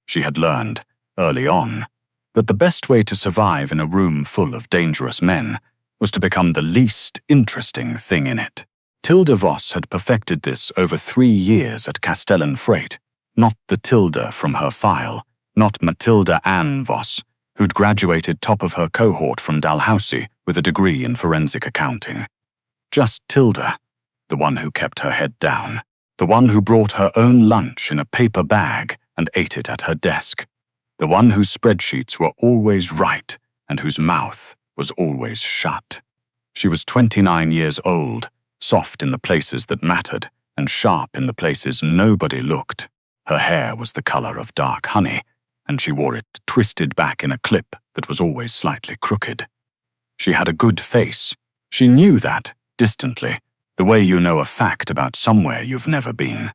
She had learned, early on, that the best way to survive in a room full of dangerous men was to become the least interesting thing in it. Tilda Voss had perfected this over 3 years at Castellan Freight, not the Tilda from her file, not Matilda Ann Voss, who'd graduated top of her cohort from Dalhousie with a degree in forensic accounting. Just Tilda, the one who kept her head down, the one who brought her own lunch in a paper bag and ate it at her desk, the one whose spreadsheets were always right and whose mouth was always shut. She was 29 years old, soft in the places that mattered and sharp in the places nobody looked. Her hair was the color of dark honey, and she wore it twisted back in a clip that was always slightly crooked. She had a good face. She knew that, distantly, the way you know a fact about somewhere you've never been.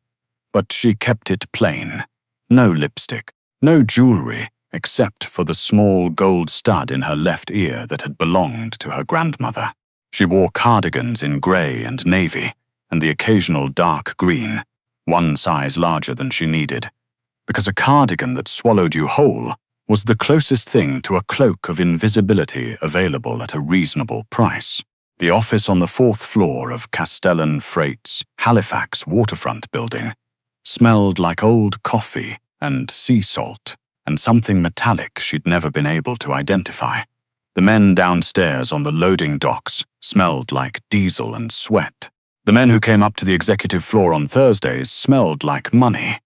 But she kept it plain. No lipstick, no jewelry, except for the small gold stud in her left ear that had belonged to her grandmother. She wore cardigans in grey and navy, and the occasional dark green, one size larger than she needed, because a cardigan that swallowed you whole was the closest thing to a cloak of invisibility available at a reasonable price. The office on the 4th floor of Castellan Freight's Halifax waterfront building smelled like old coffee and sea salt and something metallic she'd never been able to identify. The men downstairs on the loading docks smelled like diesel and sweat. The men who came up to the executive floor on Thursdays smelled like money.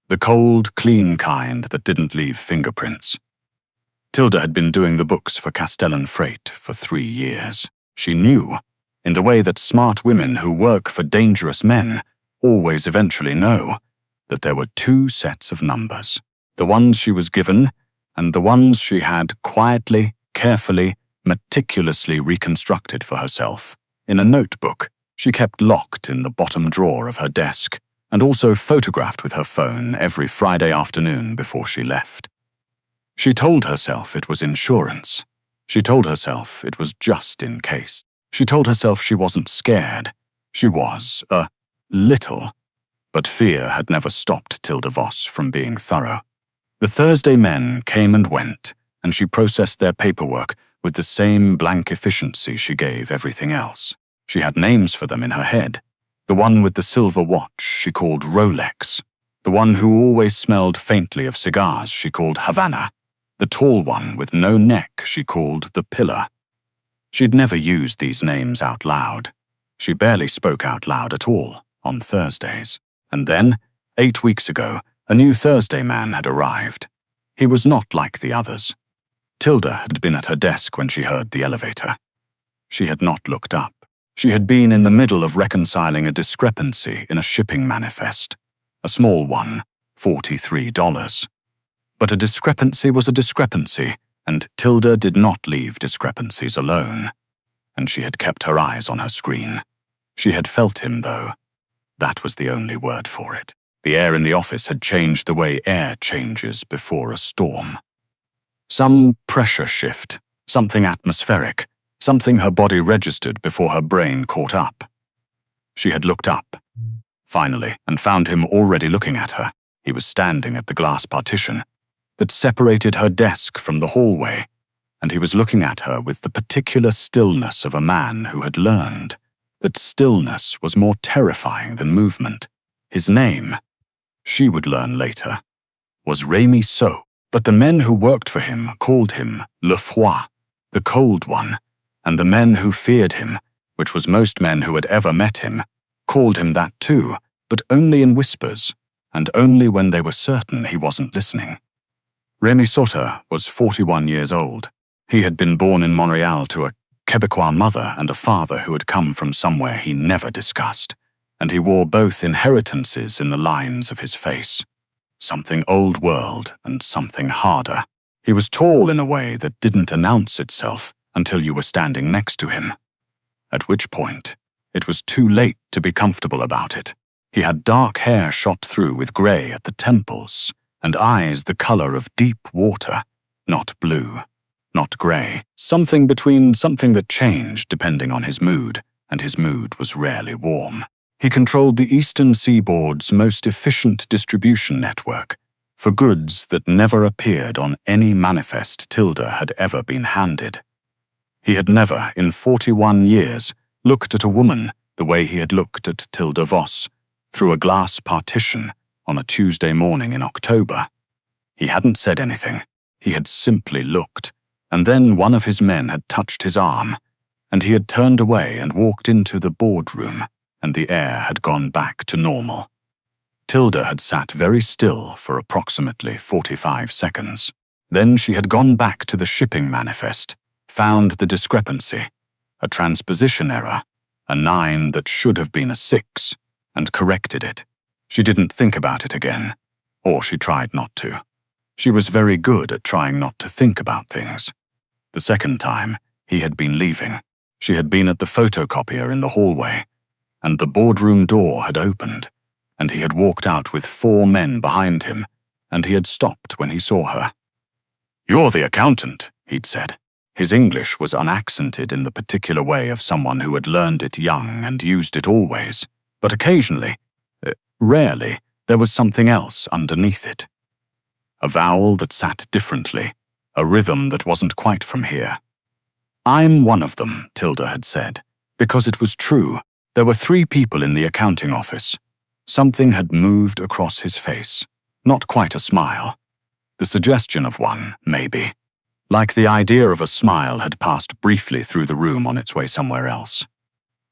The cold, clean kind that didn't leave fingerprints. Tilda had been doing the books for Castellan Freight for 3 years. She knew, in the way that smart women who work for dangerous men always eventually know, that there were 2 sets of numbers. The ones she was given and the ones she had quietly, carefully, meticulously reconstructed for herself in a notebook she kept locked in the bottom drawer of her desk and also photographed with her phone every Friday afternoon before she left. She told herself it was insurance. She told herself it was just in case. She told herself she wasn't scared. She was, a little. But fear had never stopped Tilda Voss from being thorough. The Thursday men came and went, and she processed their paperwork with the same blank efficiency she gave everything else. She had names for them in her head. The one with the silver watch she called Rolex. The one who always smelled faintly of cigars she called Havana. The tall one with no neck she called the Pillar. She'd never used these names out loud. She barely spoke out loud at all on Thursdays. And then, 8 weeks ago, a new Thursday man had arrived. He was not like the others. Tilda had been at her desk when she heard the elevator. She had not looked up. She had been in the middle of reconciling a discrepancy in a shipping manifest. A small one, $43. But a discrepancy was a discrepancy, and Tilda did not leave discrepancies alone. And she had kept her eyes on her screen. She had felt him, though. That was the only word for it. The air in the office had changed the way air changes before a storm. Some pressure shift, something atmospheric, something her body registered before her brain caught up. She had looked up, finally, and found him already looking at her. He was standing at the glass partition that separated her desk from the hallway, and he was looking at her with the particular stillness of a man who had learned that stillness was more terrifying than movement. His name, she would learn later, was Rémi So, but the men who worked for him called him Le Froid, the cold one, and the men who feared him, which was most men who had ever met him, called him that too, but only in whispers, and only when they were certain he wasn't listening. Rémi Soter was 41 years old. He had been born in Montreal to a Quebecois mother and a father who had come from somewhere he never discussed, and he wore both inheritances in the lines of his face. Something old world and something harder. He was tall in a way that didn't announce itself until you were standing next to him, at which point it was too late to be comfortable about it. He had dark hair shot through with grey at the temples, and eyes the color of deep water, not blue, not grey, something between something that changed depending on his mood, and his mood was rarely warm. He controlled the Eastern Seaboard's most efficient distribution network, for goods that never appeared on any manifest Tilda had ever been handed. He had never, in 41 years, looked at a woman the way he had looked at Tilda Voss, through a glass partition on a Tuesday morning in October. He hadn't said anything. He had simply looked, and then one of his men had touched his arm, and he had turned away and walked into the boardroom, and the air had gone back to normal. Tilda had sat very still for approximately 45 seconds. Then she had gone back to the shipping manifest, found the discrepancy, a transposition error, a 9 that should have been a 6, and corrected it. She didn't think about it again, or she tried not to. She was very good at trying not to think about things. The second time, he had been leaving. She had been at the photocopier in the hallway, and the boardroom door had opened, and he had walked out with 4 men behind him, and he had stopped when he saw her. "You're the accountant," he'd said. His English was unaccented in the particular way of someone who had learned it young and used it always, but occasionally, rarely, there was something else underneath it. A vowel that sat differently, a rhythm that wasn't quite from here. "I'm one of them," Tilda had said, because it was true. There were 3 people in the accounting office. Something had moved across his face. Not quite a smile. The suggestion of one, maybe. Like the idea of a smile had passed briefly through the room on its way somewhere else.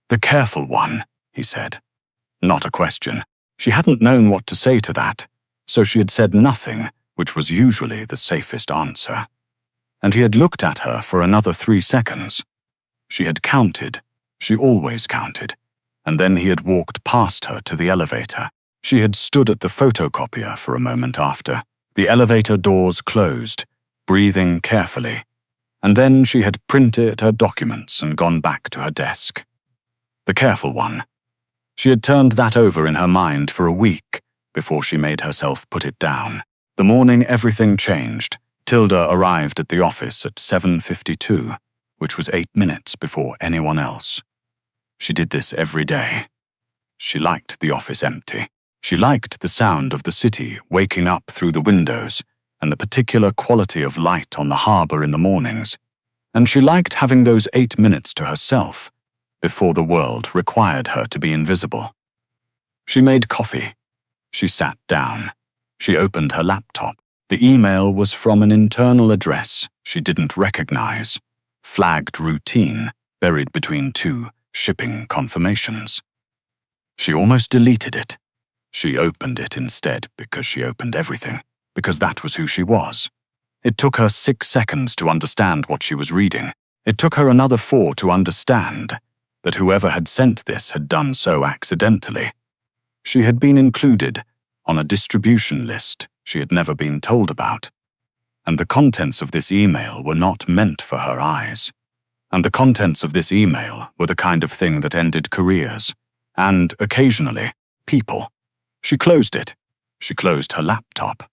"The careful one," he said. Not a question. She hadn't known what to say to that, so she had said nothing, which was usually the safest answer. And he had looked at her for another 3 seconds. She had counted. She always counted. And then he had walked past her to the elevator. She had stood at the photocopier for a moment after. The elevator doors closed, breathing carefully. And then she had printed her documents and gone back to her desk. The careful one. She had turned that over in her mind for a week before she made herself put it down. The morning everything changed, Tilda arrived at the office at 7:52, which was 8 minutes before anyone else. She did this every day. She liked the office empty. She liked the sound of the city waking up through the windows and the particular quality of light on the harbor in the mornings. And she liked having those 8 minutes to herself before the world required her to be invisible. She made coffee. She sat down. She opened her laptop. The email was from an internal address she didn't recognize, flagged routine, buried between 2 shipping confirmations. She almost deleted it. She opened it instead because she opened everything, because that was who she was. It took her 6 seconds to understand what she was reading. It took her another 4 to understand that whoever had sent this had done so accidentally. She had been included on a distribution list she had never been told about, and the contents of this email were not meant for her eyes. And the contents of this email were the kind of thing that ended careers, and, occasionally, people. She closed it. She closed her laptop.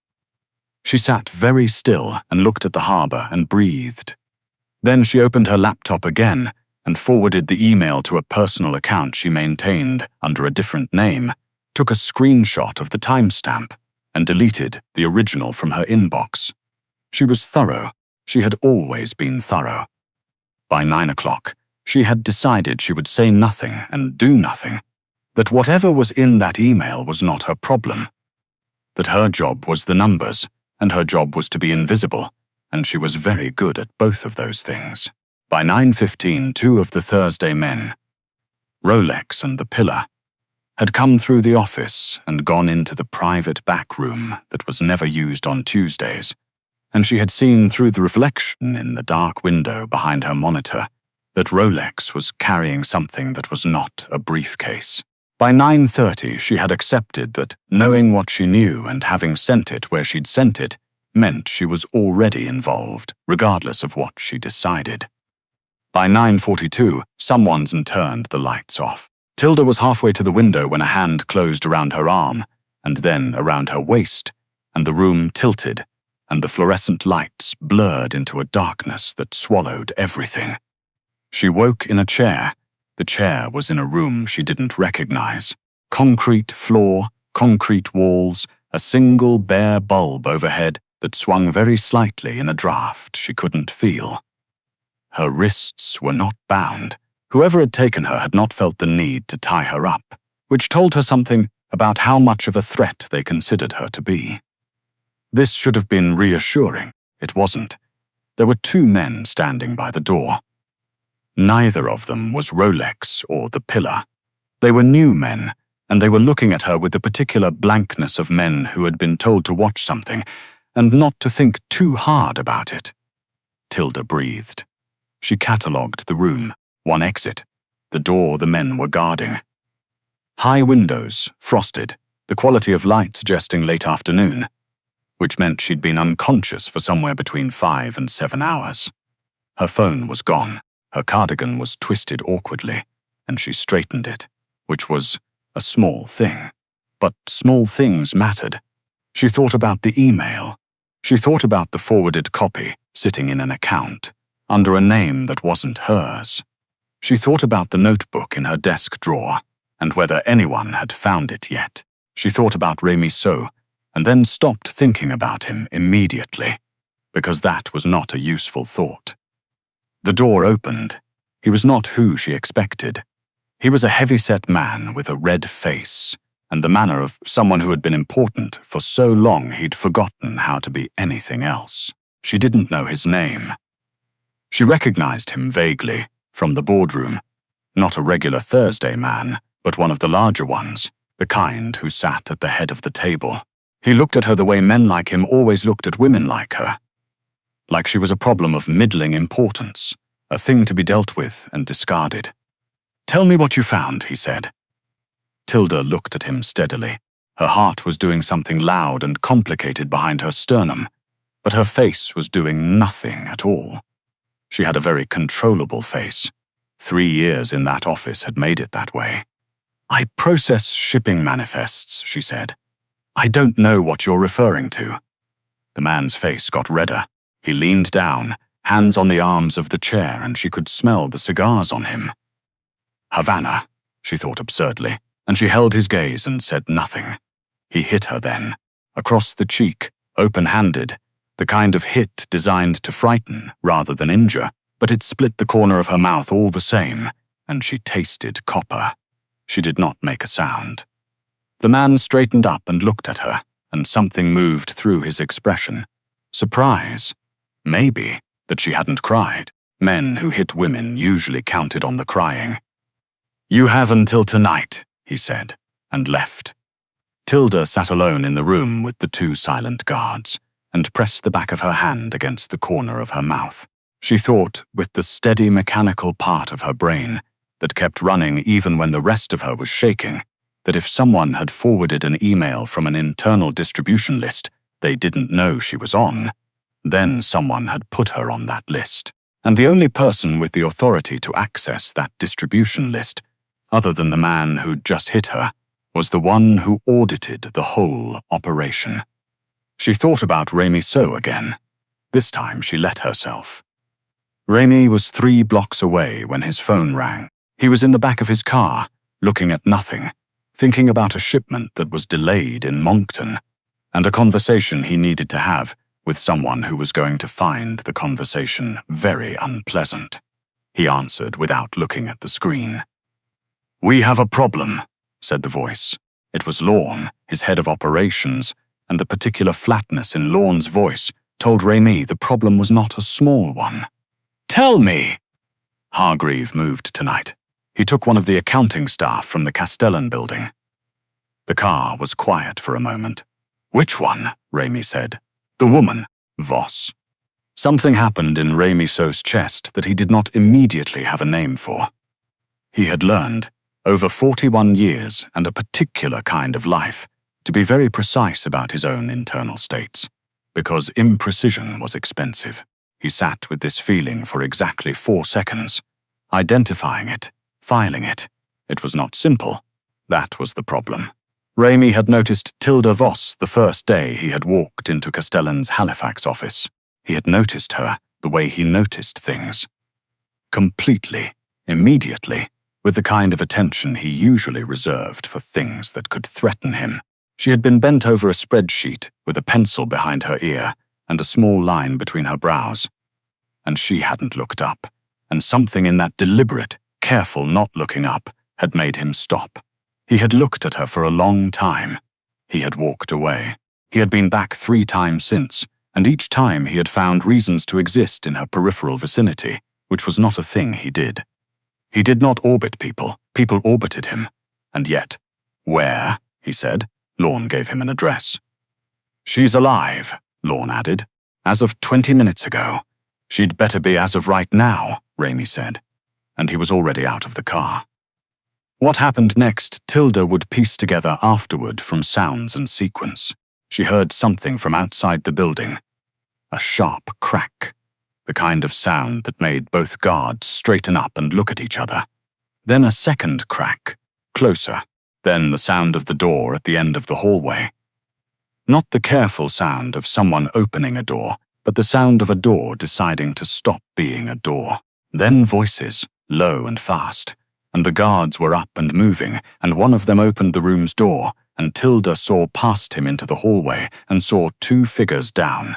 She sat very still and looked at the harbor and breathed. Then she opened her laptop again and forwarded the email to a personal account she maintained under a different name, took a screenshot of the timestamp, and deleted the original from her inbox. She was thorough. She had always been thorough. By 9 o'clock, she had decided she would say nothing and do nothing, that whatever was in that email was not her problem, that her job was the numbers, and her job was to be invisible, and she was very good at both of those things. By 9:15, 2 of the Thursday men, Rolex and the Pillar, had come through the office and gone into the private back room that was never used on Tuesdays, and she had seen through the reflection in the dark window behind her monitor that Rolex was carrying something that was not a briefcase. By 9:30, she had accepted that knowing what she knew and having sent it where she'd sent it meant she was already involved, regardless of what she decided. By 9:42, someone's turned the lights off. Tilda was halfway to the window when a hand closed around her arm, and then around her waist, and the room tilted, and the fluorescent lights blurred into a darkness that swallowed everything. She woke in a chair. The chair was in a room she didn't recognize. Concrete floor, concrete walls, a single bare bulb overhead that swung very slightly in a draft she couldn't feel. Her wrists were not bound. Whoever had taken her had not felt the need to tie her up, which told her something about how much of a threat they considered her to be. This should have been reassuring. It wasn't. There were 2 men standing by the door. Neither of them was Rolex or the Pillar. They were new men, and they were looking at her with the particular blankness of men who had been told to watch something and not to think too hard about it. Tilda breathed. She catalogued the room, 1 exit, the door the men were guarding. High windows, frosted, the quality of light suggesting late afternoon, which meant she'd been unconscious for somewhere between 5 and 7 hours. Her phone was gone, her cardigan was twisted awkwardly, and she straightened it, which was a small thing. But small things mattered. She thought about the email. She thought about the forwarded copy sitting in an account, under a name that wasn't hers. She thought about the notebook in her desk drawer, and whether anyone had found it yet. She thought about Rémi So, and then stopped thinking about him immediately, because that was not a useful thought. The door opened. He was not who she expected. He was a heavy-set man with a red face, and the manner of someone who had been important for so long he'd forgotten how to be anything else. She didn't know his name. She recognized him vaguely, from the boardroom. Not a regular Thursday man, but one of the larger ones, the kind who sat at the head of the table. He looked at her the way men like him always looked at women like her. Like she was a problem of middling importance, a thing to be dealt with and discarded. "Tell me what you found," he said. Tilda looked at him steadily. Her heart was doing something loud and complicated behind her sternum, but her face was doing nothing at all. She had a very controllable face. 3 years in that office had made it that way. "I process shipping manifests," she said. "I don't know what you're referring to." The man's face got redder. He leaned down, hands on the arms of the chair, and she could smell the cigars on him. Havana, she thought absurdly, and she held his gaze and said nothing. He hit her then, across the cheek, open-handed, the kind of hit designed to frighten rather than injure, but it split the corner of her mouth all the same, and she tasted copper. She did not make a sound. The man straightened up and looked at her, and something moved through his expression. Surprise. Maybe that she hadn't cried. Men who hit women usually counted on the crying. "You have until tonight," he said, and left. Tilda sat alone in the room with the 2 silent guards, and pressed the back of her hand against the corner of her mouth. She thought, with the steady mechanical part of her brain that kept running even when the rest of her was shaking, that if someone had forwarded an email from an internal distribution list they didn't know she was on, then someone had put her on that list. And the only person with the authority to access that distribution list, other than the man who'd just hit her, was the one who audited the whole operation. She thought about Rémi So again. This time she let herself. Rémi was 3 blocks away when his phone rang. He was in the back of his car, looking at nothing, thinking about a shipment that was delayed in Moncton, and a conversation he needed to have with someone who was going to find the conversation very unpleasant. He answered without looking at the screen. "We have a problem," said the voice. It was Lorne, his head of operations, and the particular flatness in Lorne's voice told Rémi the problem was not a small one. "Tell me!" Hargreave moved tonight. He took one of the accounting staff from the Castellan building. The car was quiet for a moment. "Which one?" Rémi said. "The woman, Voss." Something happened in Rémi So's chest that he did not immediately have a name for. He had learned, over 41 years and a particular kind of life, to be very precise about his own internal states, because imprecision was expensive. He sat with this feeling for exactly 4 seconds, identifying it, filing it. It was not simple. That was the problem. Rémi had noticed Tilda Voss the first day he had walked into Castellan's Halifax office. He had noticed her the way he noticed things. Completely, immediately, with the kind of attention he usually reserved for things that could threaten him. She had been bent over a spreadsheet with a pencil behind her ear and a small line between her brows. And she hadn't looked up, and something in that deliberate, careful not looking up had made him stop. He had looked at her for a long time. He had walked away. He had been back 3 times since, and each time he had found reasons to exist in her peripheral vicinity, which was not a thing he did. He did not orbit people. People orbited him. And yet, where, he said. Lorne gave him an address. She's alive, Lorne added. As of 20 minutes ago. She'd better be as of right now, Raimi said. And he was already out of the car. What happened next, Tilda would piece together afterward from sounds and sequence. She heard something from outside the building. A sharp crack. The kind of sound that made both guards straighten up and look at each other. Then a second crack, closer. Then the sound of the door at the end of the hallway. Not the careful sound of someone opening a door, but the sound of a door deciding to stop being a door. Then voices, low and fast, and the guards were up and moving, and one of them opened the room's door, and Tilda saw past him into the hallway and saw 2 figures down.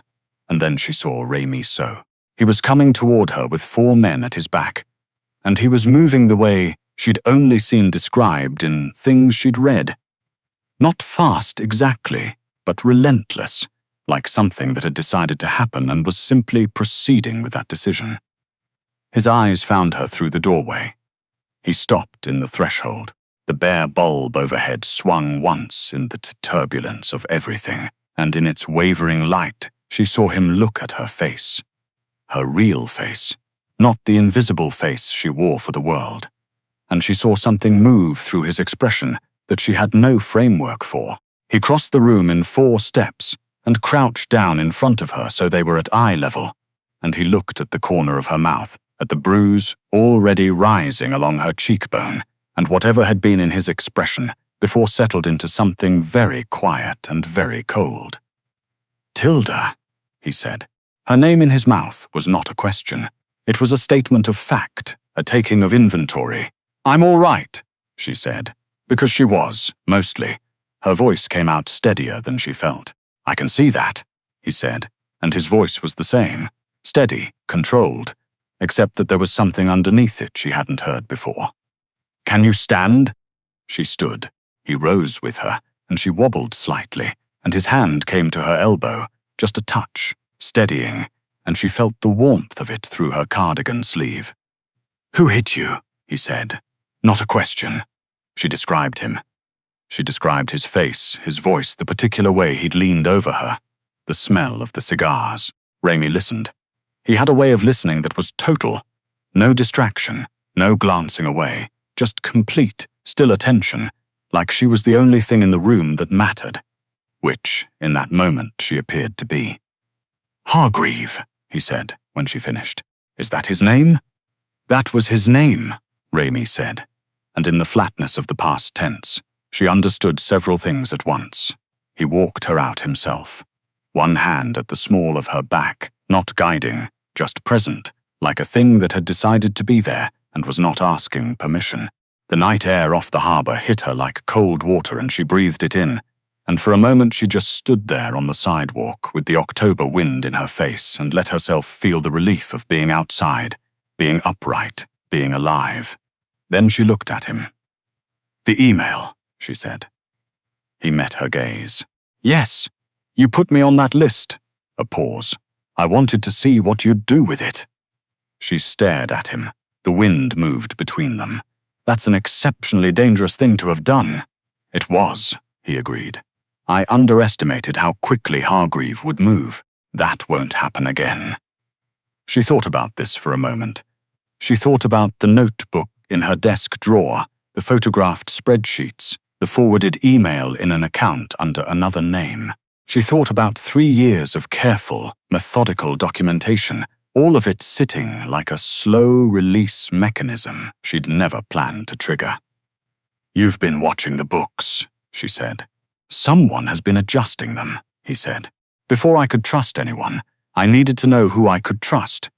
And then she saw Raimi So. He was coming toward her with 4 men at his back, and he was moving the way she'd only seen described in things she'd read. Not fast exactly, but relentless, like something that had decided to happen and was simply proceeding with that decision. His eyes found her through the doorway. He stopped in the threshold. The bare bulb overhead swung once in the turbulence of everything, and in its wavering light, she saw him look at her face. Her real face, not the invisible face she wore for the world. And she saw something move through his expression that she had no framework for. He crossed the room in 4 steps and crouched down in front of her so they were at eye level, and he looked at the corner of her mouth, at the bruise already rising along her cheekbone, and whatever had been in his expression before settled into something very quiet and very cold. "Tilda," he said. Her name in his mouth was not a question. It was a statement of fact, a taking of inventory. "I'm all right," she said, because she was, mostly. Her voice came out steadier than she felt. "I can see that," he said, and his voice was the same, steady, controlled, except that there was something underneath it she hadn't heard before. "Can you stand?" She stood. He rose with her, and she wobbled slightly, and his hand came to her elbow, just a touch, steadying, and she felt the warmth of it through her cardigan sleeve. "Who hit you?" he said. Not a question. She described him. She described his face, his voice, the particular way he'd leaned over her, the smell of the cigars. Raimi listened. He had a way of listening that was total. No distraction, no glancing away, just complete, still attention, like she was the only thing in the room that mattered, which, in that moment, she appeared to be. "Hargreave," he said when she finished. "Is that his name?" "That was his name," Raimi said, and in the flatness of the past tense, she understood several things at once. He walked her out himself, one hand at the small of her back, not guiding, just present, like a thing that had decided to be there and was not asking permission. The night air off the harbor hit her like cold water and she breathed it in, and for a moment she just stood there on the sidewalk with the October wind in her face and let herself feel the relief of being outside, being upright, being alive. Then she looked at him. "The email," she said. He met her gaze. "Yes, you put me on that list." A pause. "I wanted to see what you'd do with it." She stared at him. The wind moved between them. "That's an exceptionally dangerous thing to have done." "It was," he agreed. "I underestimated how quickly Hargreave would move. That won't happen again." She thought about this for a moment. She thought about the notebook in her desk drawer, the photographed spreadsheets, the forwarded email in an account under another name. She thought about 3 years of careful, methodical documentation, all of it sitting like a slow-release mechanism she'd never planned to trigger. "You've been watching the books," she said. "Someone has been adjusting them," he said. "Before I could trust anyone, I needed to know who I could trust.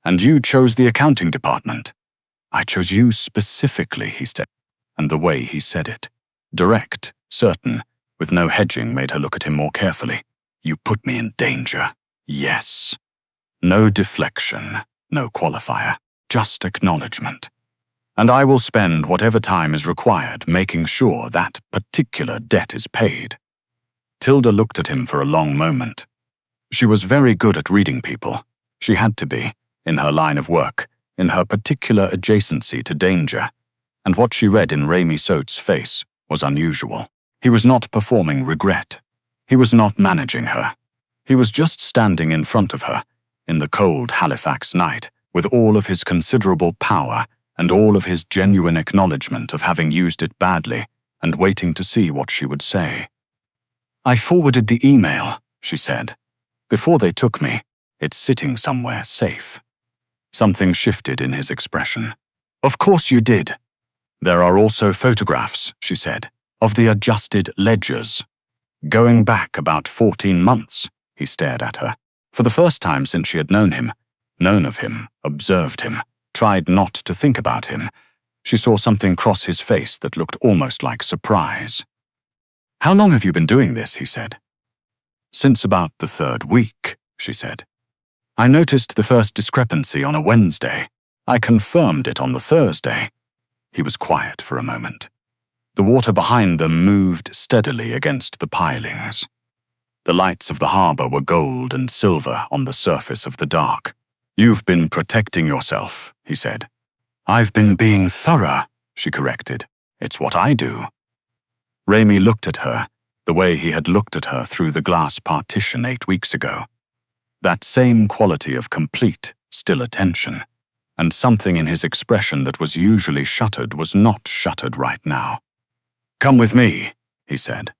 And you chose the accounting department." "I chose you specifically," he said, and the way he said it. Direct, certain, with no hedging, made her look at him more carefully. You put me in danger. Yes. No deflection, no qualifier, just acknowledgement. And I will spend whatever time is required making sure that particular debt is paid. Tilda looked at him for a long moment. She was very good at reading people. She had to be, in her line of work, in her particular adjacency to danger, and what she read in Remy Sote's face was unusual. He was not performing regret. He was not managing her. He was just standing in front of her, in the cold Halifax night, with all of his considerable power and all of his genuine acknowledgement of having used it badly, and waiting to see what she would say. I forwarded the email, she said. Before they took me, it's sitting somewhere safe. Something shifted in his expression. Of course you did. There are also photographs, she said, of the adjusted ledgers. Going back about 14 months, he stared at her. For the first time since she had known him, known of him, observed him, tried not to think about him, she saw something cross his face that looked almost like surprise. How long have you been doing this, he said. Since about the 3rd week, she said. I noticed the first discrepancy on a Wednesday. I confirmed it on the Thursday. He was quiet for a moment. The water behind them moved steadily against the pilings. The lights of the harbor were gold and silver on the surface of the dark. You've been protecting yourself, he said. I've been being thorough, she corrected. It's what I do. Remy looked at her, the way he had looked at her through the glass partition 8 weeks ago. That same quality of complete, still attention, and something in his expression that was usually shuttered was not shuttered right now. Come with me, he said.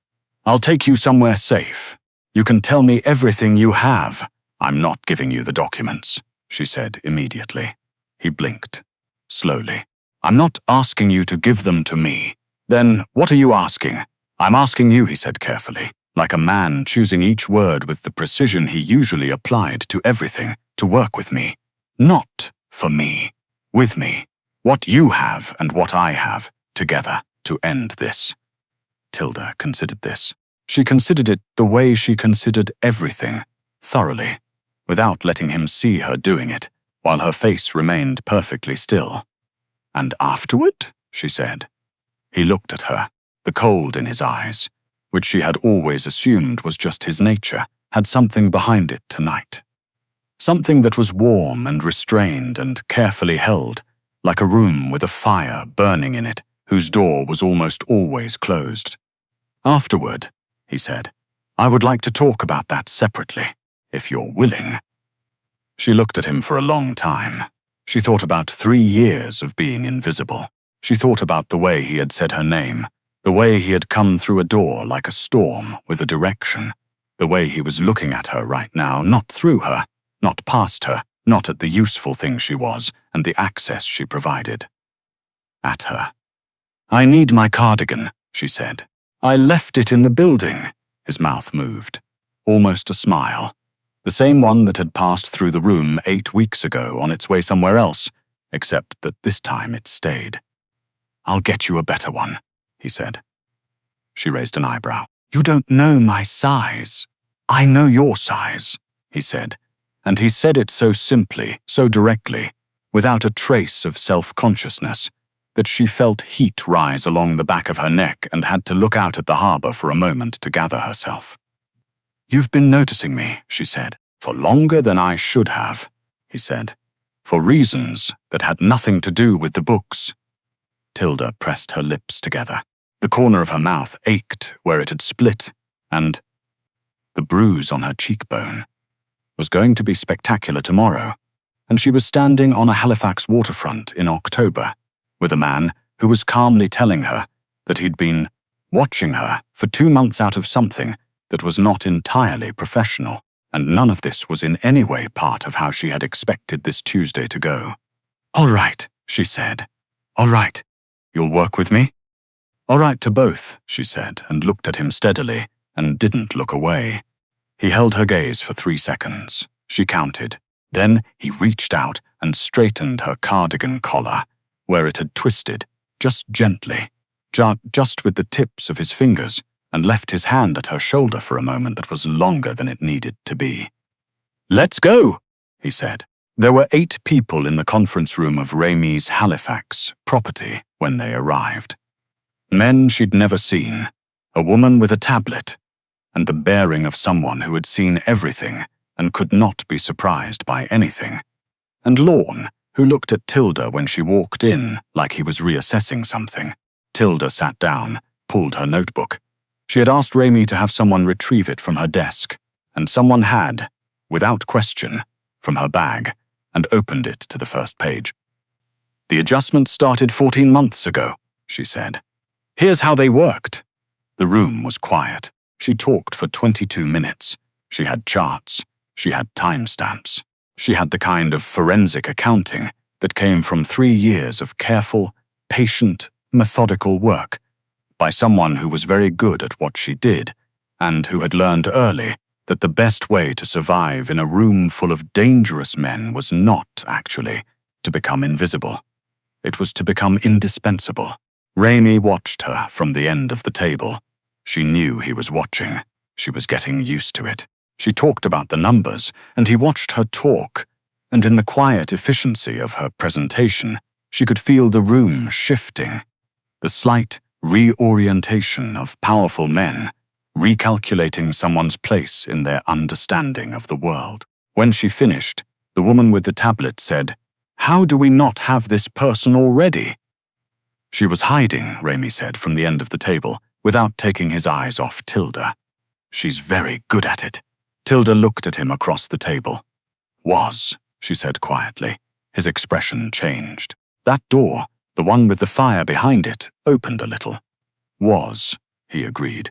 I'll take you somewhere safe. You can tell me everything you have. I'm not giving you the documents, she said immediately. He blinked, slowly. I'm not asking you to give them to me. Then what are you asking? I'm asking you, he said carefully, like a man choosing each word with the precision he usually applied to everything, to work with me. Not for me, with me. What you have and what I have, together, to end this. Tilda considered this. She considered it the way she considered everything, thoroughly, without letting him see her doing it, while her face remained perfectly still. And afterward, she said. He looked at her. The cold in his eyes, which she had always assumed was just his nature, had something behind it tonight. Something that was warm and restrained and carefully held, like a room with a fire burning in it, whose door was almost always closed. Afterward, he said, I would like to talk about that separately, if you're willing. She looked at him for a long time. She thought about 3 years of being invisible. She thought about the way he had said her name, the way he had come through a door like a storm with a direction, the way he was looking at her right now, not through her, not past her, not at the useful thing she was and the access she provided. At her. I need my cardigan, she said. I left it in the building. His mouth moved. Almost a smile. The same one that had passed through the room 8 weeks ago on its way somewhere else, except that this time it stayed. I'll get you a better one, he said. She raised an eyebrow. You don't know my size. I know your size, he said, and he said it so simply, so directly, without a trace of self-consciousness, that she felt heat rise along the back of her neck and had to look out at the harbor for a moment to gather herself. You've been noticing me, she said, for longer than I should have, he said, for reasons that had nothing to do with the books. Tilda pressed her lips together. The corner of her mouth ached where it had split, and the bruise on her cheekbone was going to be spectacular tomorrow, and she was standing on a Halifax waterfront in October with a man who was calmly telling her that he'd been watching her for 2 months out of something that was not entirely professional, and none of this was in any way part of how she had expected this Tuesday to go. All right, she said. All right. You'll work with me? All right to both, she said, and looked at him steadily, and didn't look away. He held her gaze for 3 seconds. She counted. Then he reached out and straightened her cardigan collar, where it had twisted, just gently, just with the tips of his fingers, and left his hand at her shoulder for a moment that was longer than it needed to be. "Let's go," he said. There were 8 people in the conference room of Ramey's Halifax property when they arrived. Men she'd never seen, a woman with a tablet, and the bearing of someone who had seen everything and could not be surprised by anything, and Lorne, who looked at Tilda when she walked in like he was reassessing something. Tilda sat down, pulled her notebook. She had asked Ramey to have someone retrieve it from her desk, and someone had, without question, from her bag, and opened it to the first page. "The adjustment started 14 months ago," she said. "Here's how they worked." The room was quiet. She talked for 22 minutes. She had charts. She had timestamps. She had the kind of forensic accounting that came from 3 years of careful, patient, methodical work by someone who was very good at what she did and who had learned early that the best way to survive in a room full of dangerous men was not, actually, to become invisible. It was to become indispensable. Ramey watched her from the end of the table. She knew he was watching. She was getting used to it. She talked about the numbers, and he watched her talk, and in the quiet efficiency of her presentation, she could feel the room shifting, the slight reorientation of powerful men, recalculating someone's place in their understanding of the world. When she finished, the woman with the tablet said, "How do we not have this person already?" She was hiding, Ramey said from the end of the table, without taking his eyes off Tilda. "She's very good at it." Tilda looked at him across the table. "Was," she said quietly. His expression changed. That door, the one with the fire behind it, opened a little. "Was," he agreed.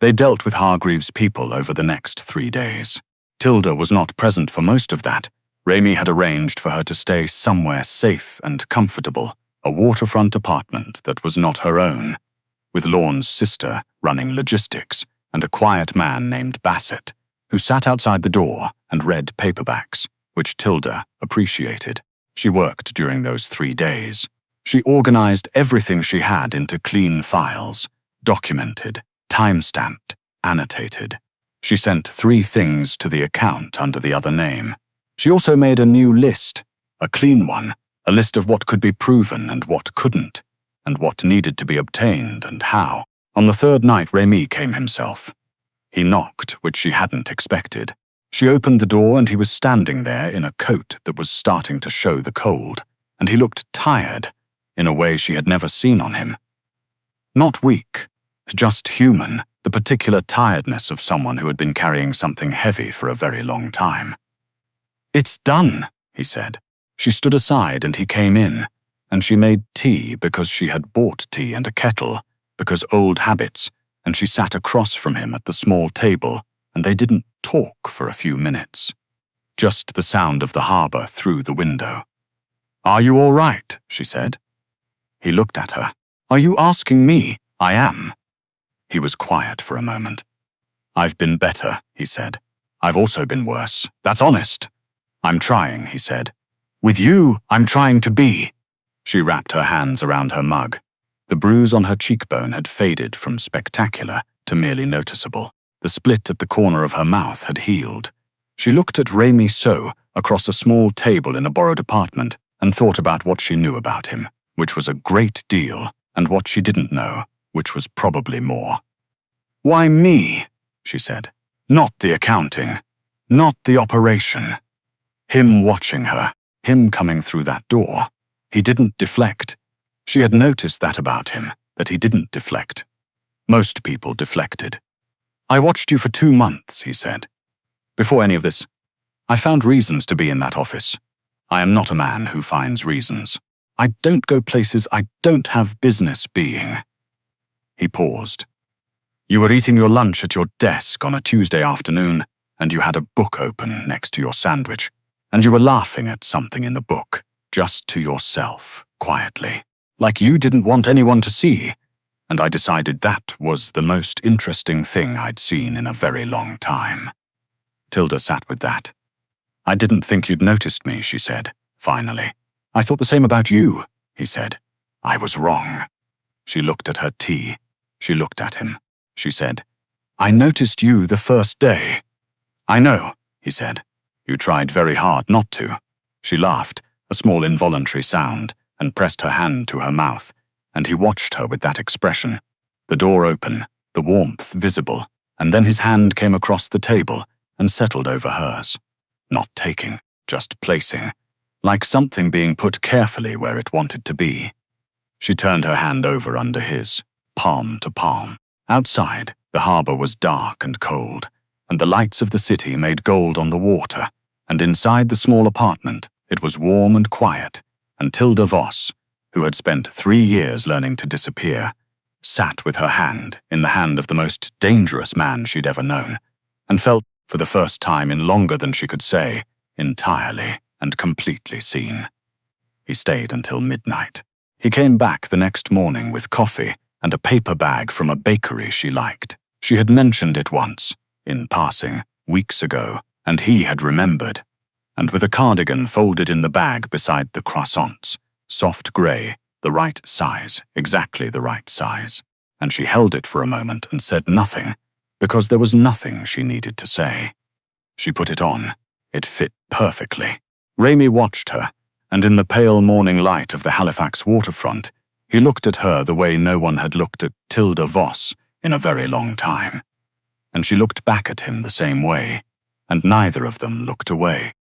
They dealt with Hargreaves' people over the next 3 days. Tilda was not present for most of that. Ramey had arranged for her to stay somewhere safe and comfortable, a waterfront apartment that was not her own, with Lorne's sister running logistics and a quiet man named Bassett, who sat outside the door and read paperbacks, which Tilda appreciated. She worked during those 3 days. She organized everything she had into clean files, documented, time-stamped, annotated. She sent 3 things to the account under the other name. She also made a new list, a clean one, a list of what could be proven and what couldn't, and what needed to be obtained and how. On the 3rd night, Ramey came himself. He knocked, which she hadn't expected. She opened the door and he was standing there in a coat that was starting to show the cold, and he looked tired, in a way she had never seen on him. Not weak, just human, the particular tiredness of someone who had been carrying something heavy for a very long time. "It's done," he said. She stood aside and he came in, and she made tea because she had bought tea and a kettle, because old habits, and she sat across from him at the small table, and they didn't talk for a few minutes. Just the sound of the harbor through the window. "Are you all right?" she said. He looked at her. "Are you asking me?" "I am." He was quiet for a moment. "I've been better," he said. "I've also been worse. That's honest." "I'm trying," he said. "With you, I'm trying to be." She wrapped her hands around her mug. The bruise on her cheekbone had faded from spectacular to merely noticeable. The split at the corner of her mouth had healed. She looked at Ramey So across a small table in a borrowed apartment and thought about what she knew about him, which was a great deal, and what she didn't know, which was probably more. "Why me?" she said. "Not the accounting. Not the operation. Him watching her. Him coming through that door. He didn't deflect. She had noticed that about him, that he didn't deflect. Most people deflected. "I watched you for 2 months," he said. "Before any of this, I found reasons to be in that office. I am not a man who finds reasons. I don't go places I don't have business being." He paused. "You were eating your lunch at your desk on a Tuesday afternoon, and you had a book open next to your sandwich, and you were laughing at something in the book, just to yourself, quietly, like you didn't want anyone to see, and I decided that was the most interesting thing I'd seen in a very long time." Tilda sat with that. "I didn't think you'd noticed me," she said, finally. "I thought the same about you," he said. "I was wrong." She looked at her tea. She looked at him. she said. "I noticed you the first day." "I know," he said. "You tried very hard not to." She laughed, a small involuntary sound, and pressed her hand to her mouth, and he watched her with that expression. The door open, the warmth visible, and then his hand came across the table and settled over hers. Not taking, just placing, like something being put carefully where it wanted to be. She turned her hand over under his, palm to palm. Outside, the harbor was dark and cold, and the lights of the city made gold on the water, and inside the small apartment, it was warm and quiet, and Tilda Voss, who had spent 3 years learning to disappear, sat with her hand in the hand of the most dangerous man she'd ever known, and felt, for the first time in longer than she could say, entirely and completely seen. He stayed until midnight. He came back the next morning with coffee and a paper bag from a bakery she liked. She had mentioned it once, in passing, weeks ago, and he had remembered. And with a cardigan folded in the bag beside the croissants, soft grey, the right size, exactly the right size. And she held it for a moment and said nothing, because there was nothing she needed to say. She put it on. It fit perfectly. Raimi watched her, and in the pale morning light of the Halifax waterfront, he looked at her the way no one had looked at Tilda Voss in a very long time. And she looked back at him the same way, and neither of them looked away.